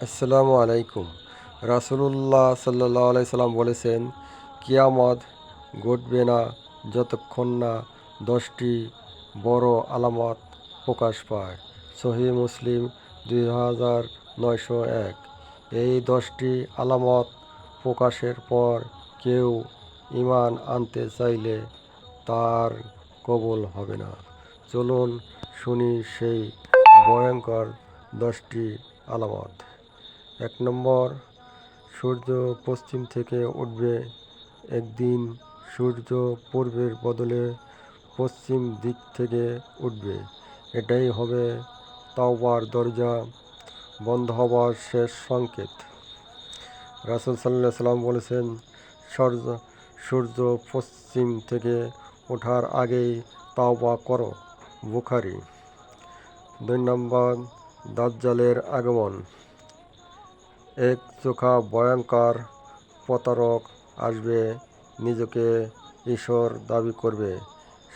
আসসালামু আলাইকুম। রাসূলুল্লাহ সাল্লাল্লাহু আলাইহি সাল্লাম বলেছেন, কিয়ামত ঘটবে না যতক্ষণ না 10টি বড় আলামত প্রকাশ পায়। সহিহ মুসলিম 2901। এই 10টি আলামত প্রকাশের পর কেউ ঈমান আনতে চাইলে তার কবুল হবে না। চলুন শুনি সেই ভয়ঙ্কর 10টি আলামত। 1 নম্বর, সূর্য পশ্চিম থেকে উঠবে। একদিন সূর্য পূর্বের বদলে পশ্চিম দিক থেকে উঠবে। এটাই হবে তাওবার দরজা বন্ধ হবার শেষ সংকেত। রাসূল সাল্লাল্লাহু আলাইহি সাল্লাম বলেছেন, সূর্য পশ্চিম থেকে ওঠার আগেই তাওবা করো। বুখারী। 2 নম্বর, দাজ্জালের আগমন। এক চোখা ভয়ঙ্কর প্রতারক আসবে, নিজেকে ঈশ্বর দাবি করবে।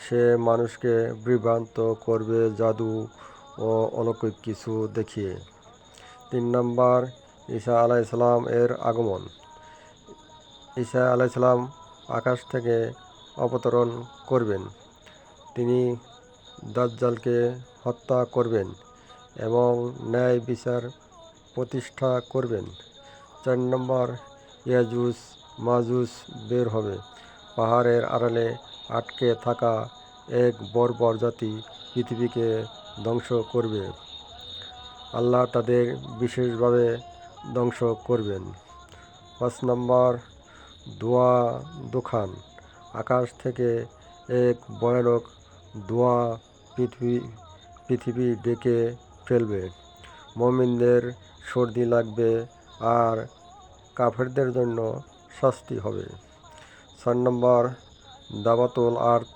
সে মানুষকে বিভ্রান্ত করবে জাদু ও অলৌকিক কিছু দেখিয়ে। 3 নম্বর, ঈসা আলাইহিস সালাম এর আগমন। ঈসা আলাইহিস সালাম আকাশ থেকে অবতরণ করবেন। তিনি দাজ্জালকে হত্যা করবেন এবং ন্যায় বিচার প্রতিষ্ঠা করবেন। 4 নম্বর, ইয়াজুজ মাজুজ বের হবে। পাহাড়ের আড়ালে আটকে থাকা এক বর্বর জাতি পৃথিবীকে ধ্বংস করবে। আল্লাহ তাদের বিশেষভাবে ধ্বংস করবেন। 5 নম্বর, ধোঁয়া দুখান। আকাশ থেকে এক ভয়ানক ধোঁয়া পৃথিবী ঢেকে ফেলবে। মুমিনদের সর্দি লাগবে আর কাফেরদের জন্য শাস্তি হবে। 4 নম্বর, দাবাতুল আর্থ।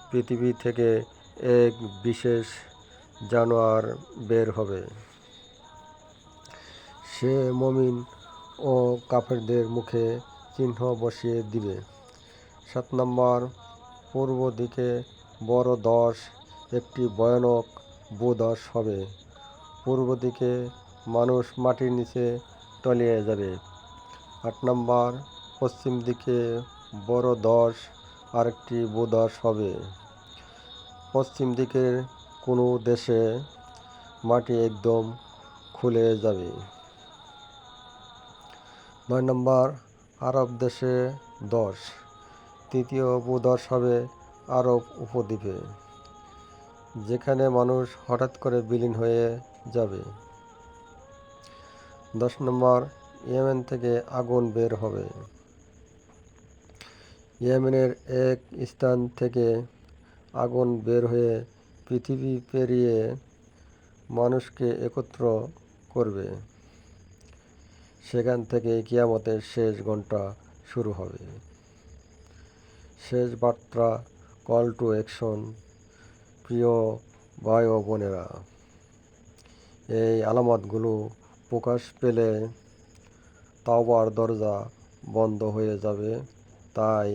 পৃথিবী থেকে এক বিশেষ জানোয়ার বের হবে। সে মুমিন ও কাফেরদের মুখে চিহ্ন বসিয়ে দিবে। 7 নম্বর, পূর্ব দিকে বড় ধস। একটি ভয়ানক ভূধস হবে। পূর্ব দিকে মানুষ মাটির নিচে তলিয়ে যাবে। 8 নম্বর, পশ্চিম দিকে বড় ধস। আরেকটি ভূধস হবে। পশ্চিম দিকের কোনো দেশে মাটি একদম খুলে যাবে। 9 নম্বর, আরব দেশে ধস। তৃতীয় ভূধস হবে আরব উপদ্বীপে, যেখানে মানুষ হঠাৎ করে বিলীন হয়ে যাবে। 10 নম্বর, ইয়েমেন থেকে আগুন বের হবে। ইয়েমেনের এক স্থান থেকে আগুন বের হয়ে পৃথিবী পেরিয়ে মানুষকে একত্র করবে। সেখান থেকে কিয়ামতের শেষ ঘন্টা শুরু হবে। শেষ বার্তা, কল টু অ্যাকশন। প্রিয় ভাই ও বোনেরা, এই আলামতগুলো প্রকাশ পেলে তাওবার দরজা বন্ধ হয়ে যাবে। তাই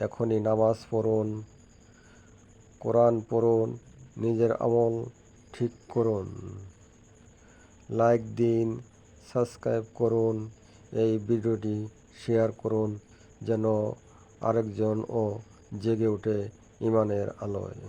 এখনই নামাজ পড়ুন, কোরআন পড়ুন, নিজের আমল ঠিক করুন। লাইক দিন, সাবস্ক্রাইব করুন, এই ভিডিওটি শেয়ার করুন যেন আরেকজনও জেগে ওঠে ঈমানের আলোয়।